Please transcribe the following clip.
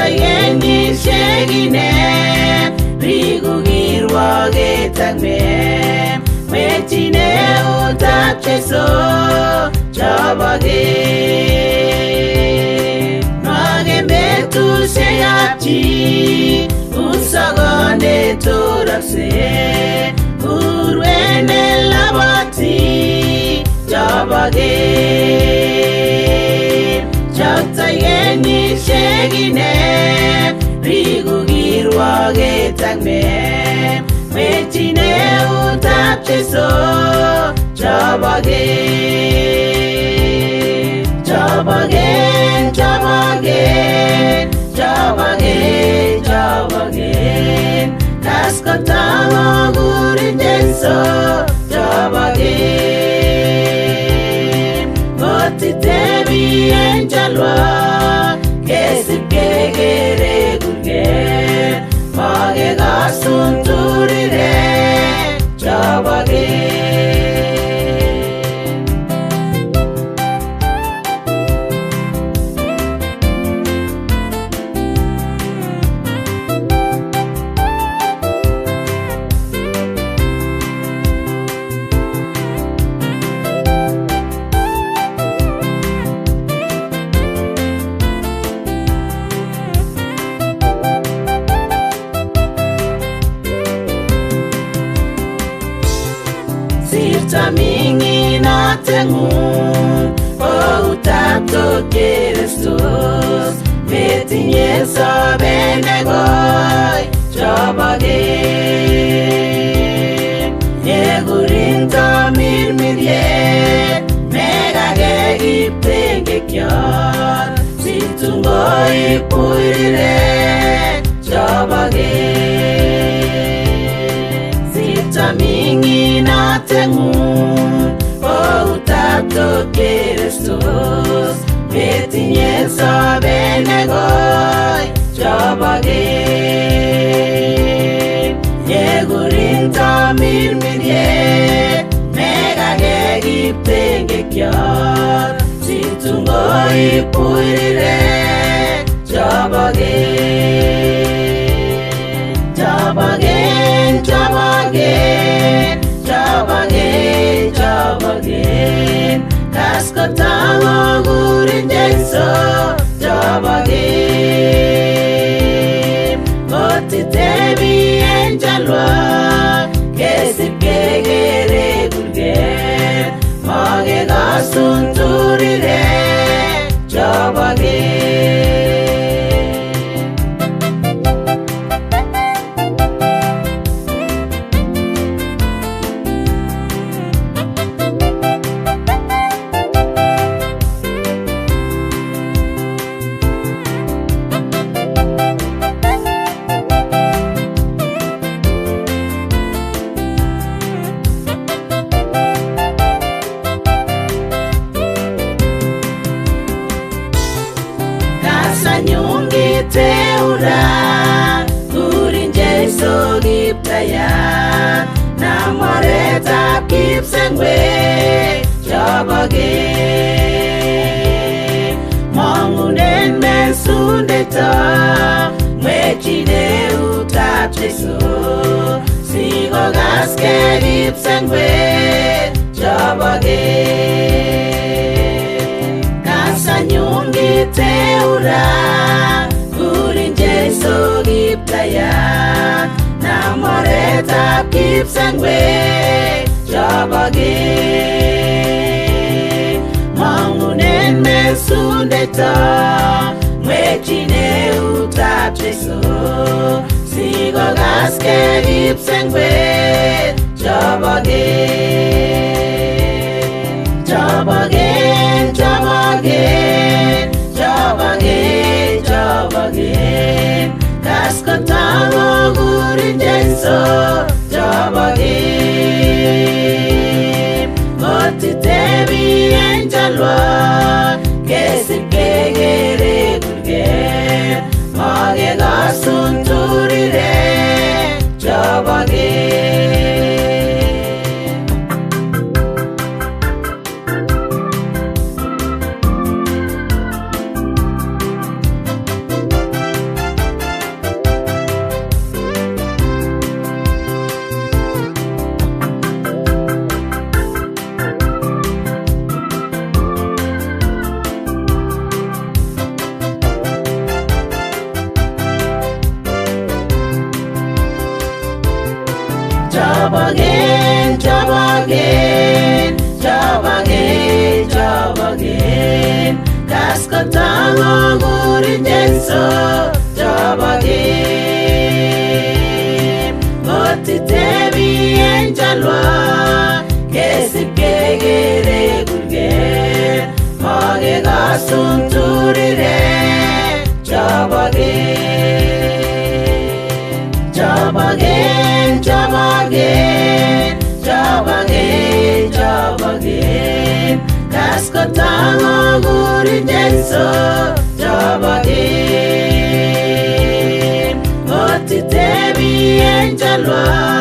적자의 시기네 리국일와게 땅매 외진의 우답체소 저버게 너게 매투세 앞지 우서건에 돌아세 우르에네 라바티 저버게 적자의 시기네 리국일와게 땅매 외진의 우답체소 저버게 저버게 저버게 저버게 저버게 다스코타모 구린젠소 저버게 모티테비 엔잘와 게스게게레 굴게 마게가 순두리레 저버게 Mingi na tengu o tapto Kristus metinye so benegoy jobage yegurin to mirmirye megage ipenge kyor situngo ipurire jobage mingi na tengu o tapto Kristus metinye so benegoy jobage yegurin to mirmirye megage ipenge kyor situngo ipurire jobage jobage jobage jobage jobage daskotamo gurinjenso jobage motitebi enjalwa kesipkegere gulge mage gasunturire jobage teura kurinje so giptaya namoreta kipsengwe jobage mongunen mesundeta mechine utapcheso sigo gaske gipsengwe jobage kasanyungi teura so giptaya namoreta kipsengwe jobage mongunen mesundeta mechine utapcheso sigo gaske gipsengwe jobage jobage jobage jobage jobage daskotamo gurinjenso jobage motitebi enjalwa kesipkegere gulge mage gasunturire jobage job again, job again, job again, job again. Kaskotang guri jenso, job again. Moti tebi enjalwa, kesip kegere gurge, mage gasun turire, job again, job again, job again, job again, job again. Kaskotang guri jenso, job again. Moti tebi enjalwa.